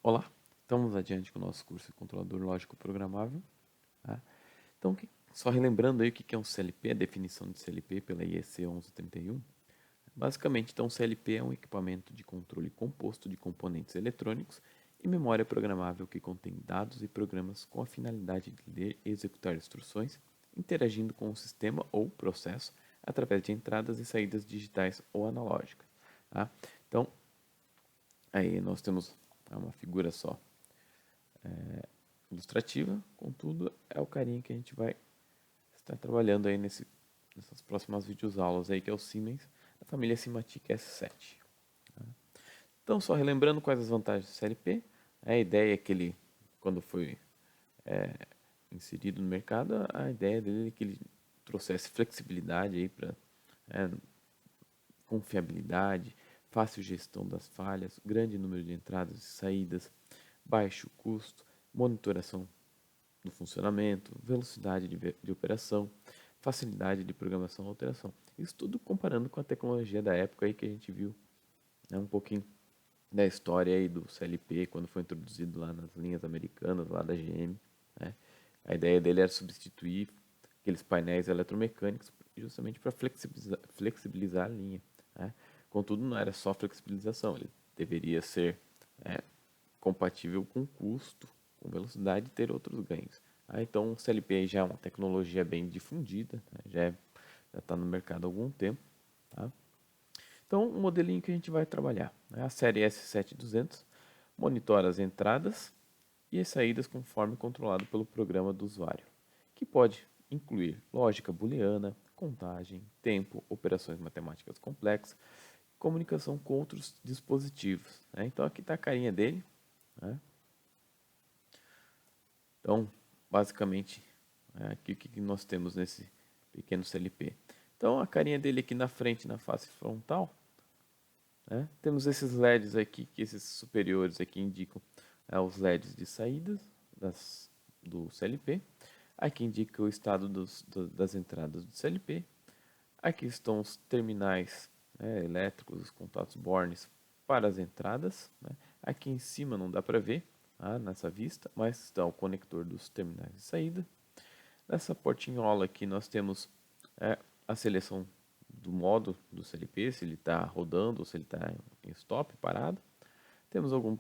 Olá, estamos adiante com o nosso curso de controlador lógico programável. Tá? Então, só relembrando aí o que é um CLP, a definição de CLP pela IEC 1131. Basicamente, então, CLP é um equipamento de controle composto de componentes eletrônicos e memória programável que contém dados e programas com a finalidade de ler e executar instruções, interagindo com o sistema ou processo através de entradas e saídas digitais ou analógicas. Tá? Então, aí nós temos uma figura só ilustrativa, contudo, é o carinha que a gente vai estar trabalhando aí nessas próximas videoaulas aí, que é o Siemens, da família Simatic S7. Tá? Então, só relembrando quais as vantagens do CLP, a ideia é que ele, quando foi inserido no mercado, a ideia dele é que ele trouxesse flexibilidade aí para confiabilidade, fácil gestão das falhas, grande número de entradas e saídas, baixo custo, monitoração do funcionamento, velocidade de operação, facilidade de programação e alteração. Isso tudo comparando com a tecnologia da época aí que a gente viu, né, um pouquinho da história aí do CLP, quando foi introduzido lá nas linhas americanas, lá da GM. Né? A ideia dele era substituir aqueles painéis eletromecânicos justamente para flexibilizar a linha. Né? Contudo, não era só flexibilização, ele deveria ser compatível com custo, com velocidade e ter outros ganhos. Então, o CLP já é uma tecnologia bem difundida, né? Já está no mercado há algum tempo. Tá? Então, o modelinho que a gente vai trabalhar é a série S7200, monitora as entradas e as saídas conforme controlado pelo programa do usuário, que pode incluir lógica booleana, contagem, tempo, operações matemáticas complexas, comunicação com outros dispositivos. Né? Então, aqui está a carinha dele. Né? Então, basicamente, aqui o que nós temos nesse pequeno CLP. Então, a carinha dele aqui na frente, na face frontal, né? Temos esses LEDs aqui, que esses superiores aqui indicam os LEDs de saídas do CLP. Aqui indica o estado das entradas do CLP. Aqui estão os terminais, né, elétricos, os contatos bornes para as entradas. Né? Aqui em cima não dá para ver, tá, nessa vista, mas está o conector dos terminais de saída. Nessa portinhola aqui nós temos a seleção do modo do CLP, se ele está rodando ou se ele está em stop, parado. Temos alguns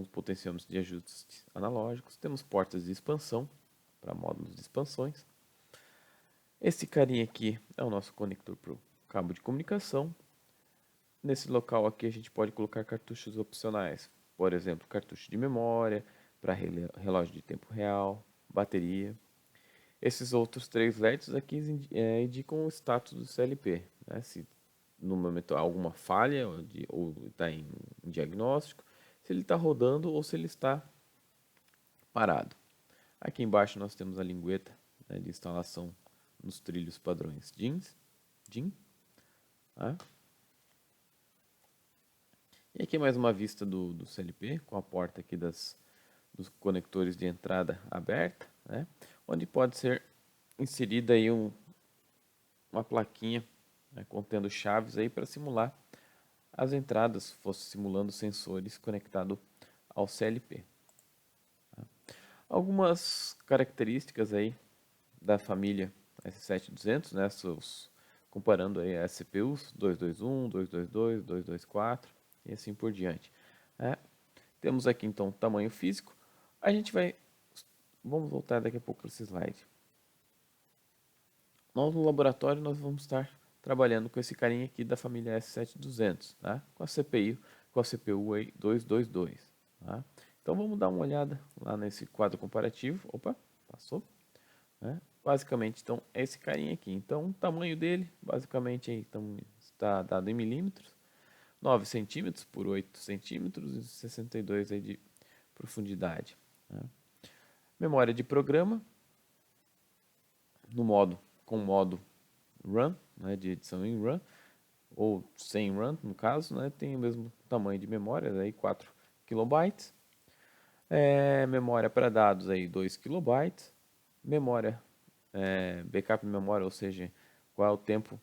potenciômetros de ajustes analógicos. Temos portas de expansão para módulos de expansões. Esse carinha aqui é o nosso conector para o cabo de comunicação. Nesse local aqui a gente pode colocar cartuchos opcionais. Por exemplo, cartucho de memória, para relógio de tempo real, bateria. Esses outros três LEDs aqui indicam o status do CLP. Né? Se no momento há alguma falha ou está em diagnóstico, se ele está rodando ou se ele está parado. Aqui embaixo nós temos a lingueta, né, de instalação nos trilhos padrões DIN. Tá? E aqui mais uma vista do CLP, com a porta aqui dos conectores de entrada aberta, né, onde pode ser inserida aí uma plaquinha, né, contendo chaves aí para simular as entradas, fosse simulando sensores conectados ao CLP. Tá? Algumas características aí da família S7200, né, comparando aí as CPUs 221, 222, 224 e assim por diante. Temos aqui então o tamanho físico. A gente vamos voltar daqui a pouco para esse slide. Nós no laboratório nós vamos estar trabalhando com esse carinha aqui da família S7200, tá? Com a CPU aí 222, tá? Então vamos dar uma olhada lá nesse quadro comparativo. Opa, passou. Né? Basicamente, então, é esse carinha aqui. Então, o tamanho dele, basicamente, então, está dado em milímetros. 9 centímetros por 8 centímetros e 62 aí de profundidade. Né? Memória de programa, com modo run, né, de edição em run, ou sem run, no caso, né, tem o mesmo tamanho de memória, aí 4 kilobytes. Memória para dados, aí 2 kilobytes. Memória, backup memória, ou seja, qual é o tempo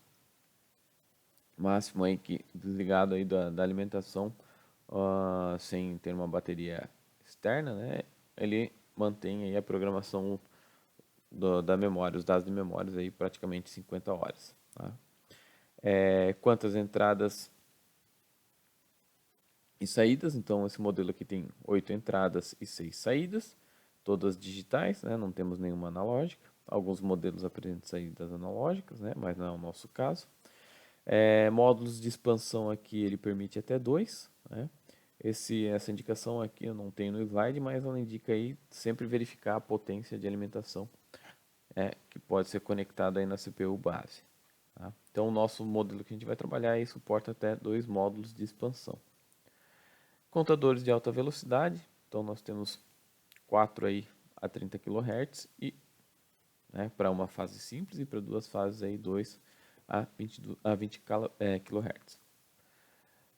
máximo aí desligado aí da alimentação sem ter uma bateria externa, né, ele mantém aí a programação da memória, os dados de memórias aí praticamente 50 horas. Tá? Quantas entradas e saídas? Então esse modelo aqui tem 8 entradas e 6 saídas, todas digitais, né, não temos nenhuma analógica. Alguns modelos apresentam saídas analógicas, né, mas não é o nosso caso. Módulos de expansão aqui ele permite até 2, né? Essa indicação aqui eu não tenho no slide, mas ela indica aí sempre verificar a potência de alimentação que pode ser conectada aí na CPU base. Tá? Então o nosso modelo que a gente vai trabalhar aí suporta até 2 módulos de expansão. Contadores de alta velocidade, então nós temos 4 aí a 30 kHz e para uma fase simples e para duas fases aí 2 a 20 kHz.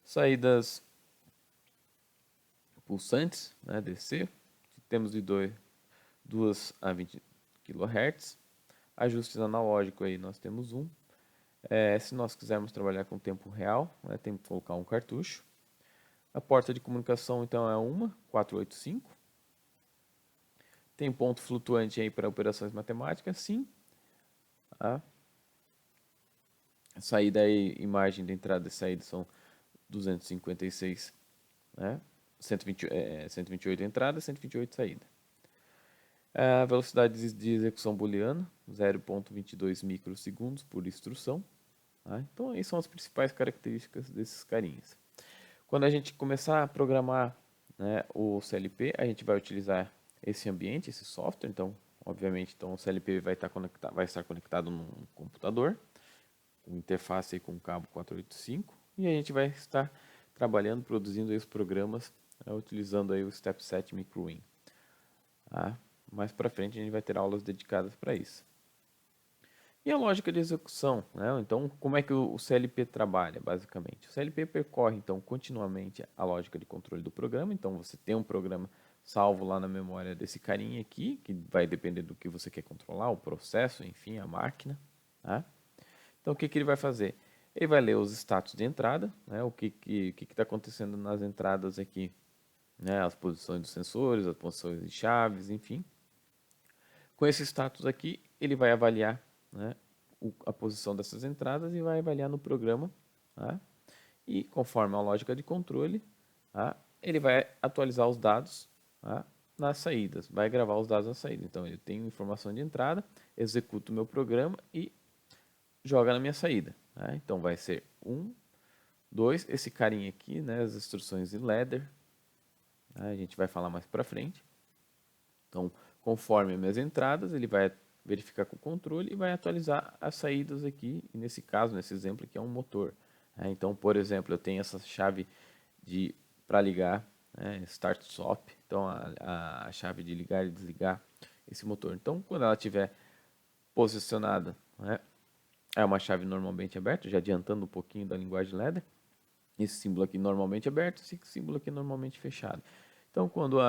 Saídas pulsantes, né, DC, temos de 2 a 20 kHz. Ajustes analógicos aí nós temos um. Se nós quisermos trabalhar com tempo real, né, tem que colocar um cartucho. A porta de comunicação então é uma 485. Tem ponto flutuante aí para operações matemáticas, sim. A saída aí, imagem de entrada e saída são 256, né? 128 entrada, 128 saída. A velocidade de execução booleana, 0,22 microsegundos por instrução. Tá? Então, aí são as principais características desses carinhas. Quando a gente começar a programar, né, o CLP, a gente vai utilizar esse ambiente, esse software. Então, obviamente, então, o CLP vai estar conectado num computador, com interface aí com cabo 485, e a gente vai estar trabalhando, produzindo aí os programas, utilizando aí o StepSet MicroWin. Tá? Mais para frente a gente vai ter aulas dedicadas para isso. E a lógica de execução, né? Então, como é que o CLP trabalha, basicamente? O CLP percorre, então, continuamente a lógica de controle do programa. Então, você tem um programa salvo lá na memória desse carinha aqui, que vai depender do que você quer controlar, o processo, enfim, a máquina. Tá? Então, o que ele vai fazer? Ele vai ler os status de entrada, né? O que está acontecendo nas entradas aqui, né? As posições dos sensores, as posições de chaves, enfim. Com esse status aqui, ele vai avaliar, né, a posição dessas entradas e vai avaliar no programa. Tá? E conforme a lógica de controle, tá, ele vai atualizar os dados, tá, nas saídas, vai gravar os dados na saída. Então ele tem informação de entrada, executa o meu programa e joga na minha saída. Tá? Então vai ser 1, 2, esse carinha aqui, né, as instruções em ladder, tá? A gente vai falar mais para frente. Então, conforme as minhas entradas, ele vai verificar com o controle e vai atualizar as saídas aqui. E nesse caso, nesse exemplo aqui, é um motor. Então, por exemplo, eu tenho essa chave para ligar, Start Stop. Então, a chave de ligar e desligar esse motor. Então, quando ela estiver posicionada, é uma chave normalmente aberta, já adiantando um pouquinho da linguagem ladder. Esse símbolo aqui normalmente aberto, esse símbolo aqui normalmente fechado. Então, quando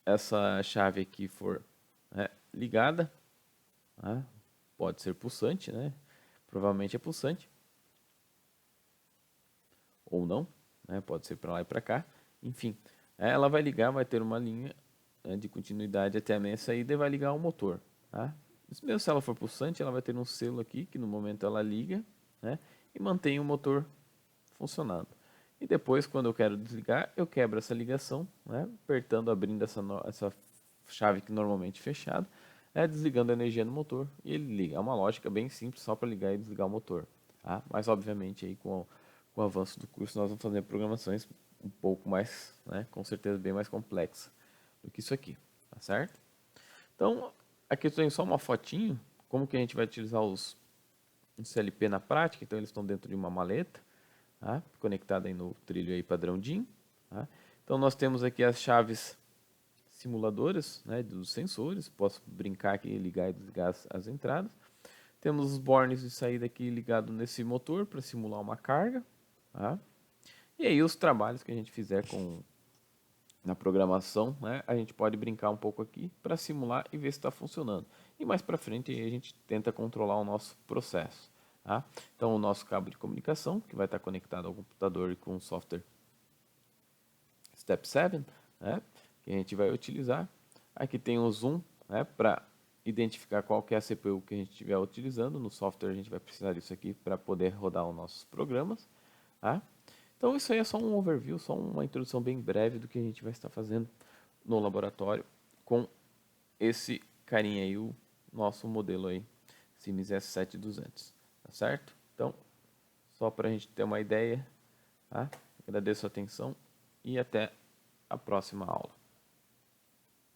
essa chave aqui for, né, ligada, né, pode ser pulsante, né? Provavelmente é pulsante, ou não, né? Pode ser para lá e para cá. Enfim, ela vai ligar, vai ter uma linha, né, de continuidade até a minha saída e vai ligar o motor. Tá? Mesmo se ela for pulsante, ela vai ter um selo aqui que no momento ela liga, né, e mantém o motor funcionando. E depois, quando eu quero desligar, eu quebro essa ligação, né, apertando, abrindo essa chave que normalmente é fechada, desligando a energia no motor e ele liga. É uma lógica bem simples, só para ligar e desligar o motor. Tá? Mas, obviamente, aí, com o avanço do curso, nós vamos fazer programações um pouco mais, né, com certeza bem mais complexas do que isso aqui. Tá certo? Então, aqui eu tenho só uma fotinho, como que a gente vai utilizar os CLP na prática. Então, eles estão dentro de uma maleta, tá? Conectada aí no trilho aí padrão DIN. Tá? Então, nós temos aqui as chaves simuladoras, né, dos sensores. Posso brincar aqui, ligar e desligar as entradas. Temos os bornes de saída aqui ligado nesse motor para simular uma carga. Tá? E aí os trabalhos que a gente fizer na programação, né, a gente pode brincar um pouco aqui para simular e ver se está funcionando. E mais para frente a gente tenta controlar o nosso processo. Tá? Então o nosso cabo de comunicação, que vai estar conectado ao computador e com o software Step 7, né, que a gente vai utilizar. Aqui tem o zoom, né, para identificar qual que é a CPU que a gente estiver utilizando. No software a gente vai precisar disso aqui para poder rodar os nossos programas. Tá? Então isso aí é só um overview, só uma introdução bem breve do que a gente vai estar fazendo no laboratório com esse carinha aí, o nosso modelo aí, Siemens S7200, tá certo? Então, só para a gente ter uma ideia, tá? Agradeço a atenção e até a próxima aula.